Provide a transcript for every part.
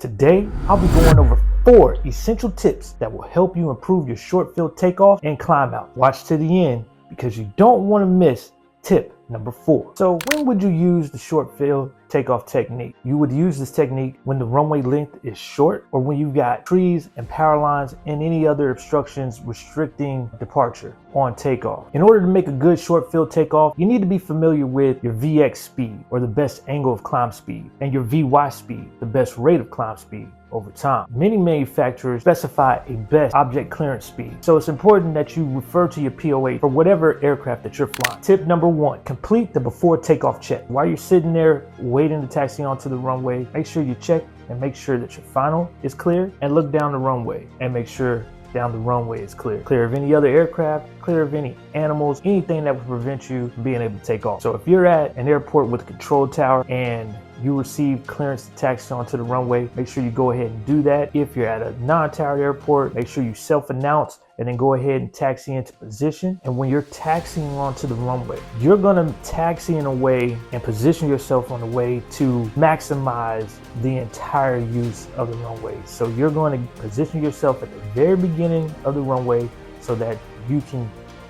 Today, I'll be going over 4 essential tips that will help you improve your short field takeoff and climb out. Watch to the end because you don't want to miss tip number 4. So when would you use the short field takeoff technique? You would use this technique when the runway length is short or when you've got trees and power lines and any other obstructions restricting departure on takeoff. In order to make a good short field takeoff, you need to be familiar with your VX speed, or the best angle of climb speed, and your VY speed, the best rate of climb speed over time. Many manufacturers specify a best object clearance speed, so it's important that you refer to your POA for whatever aircraft that you're flying. Tip number 1, complete the before takeoff check. While you're sitting there waiting to taxi onto the runway, make sure you check and make sure that your final is clear, and look down the runway and make sure down the runway is clear. Clear of any other aircraft, clear of any animals, anything that would prevent you from being able to take off. So if you're at an airport with a control tower and you receive clearance to taxi onto the runway, make sure you go ahead and do that. If you're at a non-tower airport, make sure you self-announce and then go ahead and taxi into position. And when you're taxiing onto the runway, you're gonna taxi in a way and position yourself on the way to maximize the entire use of the runway. So you're going to position yourself at the very beginning of the runway so that you can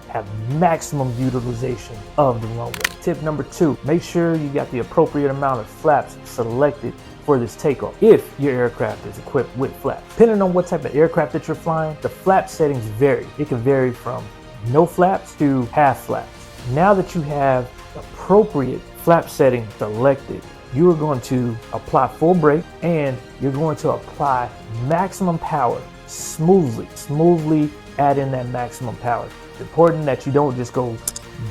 have maximum utilization of the runway. Tip number 2, make sure you got the appropriate amount of flaps selected for this takeoff if your aircraft is equipped with flaps. Depending on what type of aircraft that you're flying, the flap settings vary. It can vary from no flaps to half flaps. Now that you have appropriate flap settings selected, you are going to apply full brake and you're going to apply maximum power smoothly add in that maximum power. It's important that you don't just go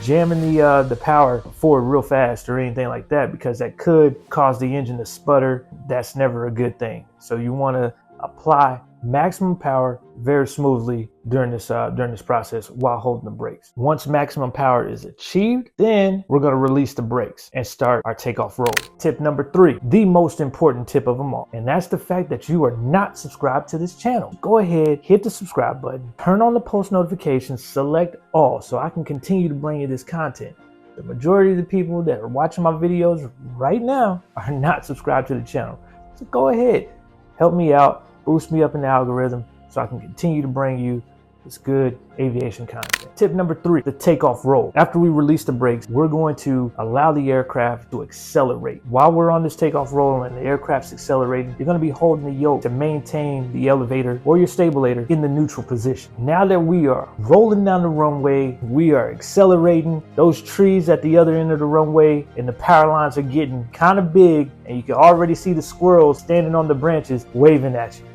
jamming the power forward real fast or anything like that, because that could cause the engine to sputter. That's never a good thing. So you want to apply maximum power very smoothly during this process while holding the brakes. Once maximum power is achieved, then we're going to release the brakes and start our takeoff roll. Tip number 3, the most important tip of them all, and that's the fact that you are not subscribed to this channel. Go ahead, hit the subscribe button, turn on the post notifications, select all so I can continue to bring you this content. The majority of the people that are watching my videos right now are not subscribed to the channel. So go ahead, help me out, boost me up in the algorithm so I can continue to bring you this good aviation content. Tip number 3, the takeoff roll. After we release the brakes, we're going to allow the aircraft to accelerate. While we're on this takeoff roll and the aircraft's accelerating, you're going to be holding the yoke to maintain the elevator or your stabilator in the neutral position. Now that we are rolling down the runway, we are accelerating. Those trees at the other end of the runway and the power lines are getting kind of big, and you can already see the squirrels standing on the branches waving at you.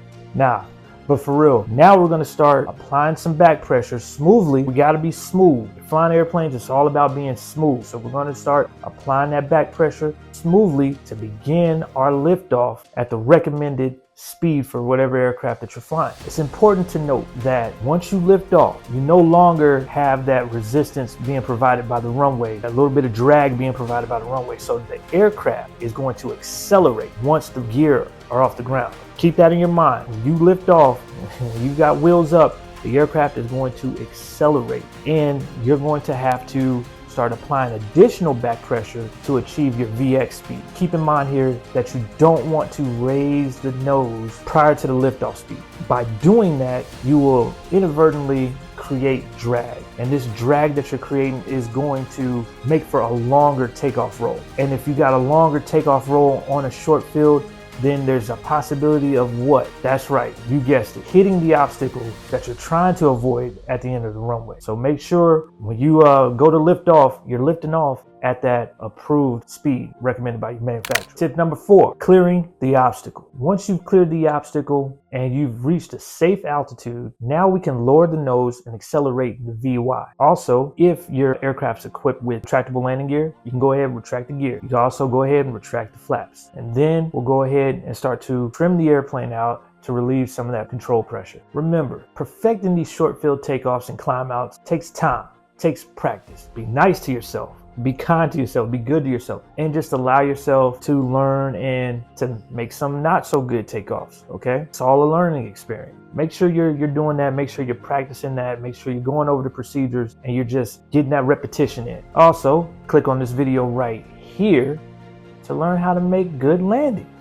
But for real, now we're going to start applying some back pressure smoothly. We got to be smooth. Flying airplanes, it's all about being smooth. So we're going to start applying that back pressure smoothly to begin our liftoff at the recommended speed for whatever aircraft that you're flying. It's important to note that once you lift off, you no longer have that resistance being provided by the runway, a little bit of drag being provided by the runway. So the aircraft is going to accelerate once the gear are off the ground. Keep that in your mind. When you lift off, when you got wheels up, the aircraft is going to accelerate, and you're going to have to start applying additional back pressure to achieve your VX speed. Keep in mind here that you don't want to raise the nose prior to the liftoff speed. By doing that, you will inadvertently create drag, and this drag that you're creating is going to make for a longer takeoff roll. And if you got a longer takeoff roll on a short field, then there's a possibility of what? That's right, you guessed it, hitting the obstacle that you're trying to avoid at the end of the runway. So make sure when you go to lift off, you're lifting off at that approved speed recommended by your manufacturer. Tip number 4, clearing the obstacle. Once you've cleared the obstacle and you've reached a safe altitude, now we can lower the nose and accelerate the VY. Also, if your aircraft's equipped with retractable landing gear, you can go ahead and retract the gear. You can also go ahead and retract the flaps. And then we'll go ahead and start to trim the airplane out to relieve some of that control pressure. Remember, perfecting these short field takeoffs and climb outs takes time, takes practice. Be nice to yourself. Be kind to yourself, be good to yourself, and just allow yourself to learn and to make some not so good takeoffs, okay? It's all a learning experience. Make sure you're doing that, make sure you're practicing that, make sure you're going over the procedures and you're just getting that repetition in. Also, click on this video right here to learn how to make good landings.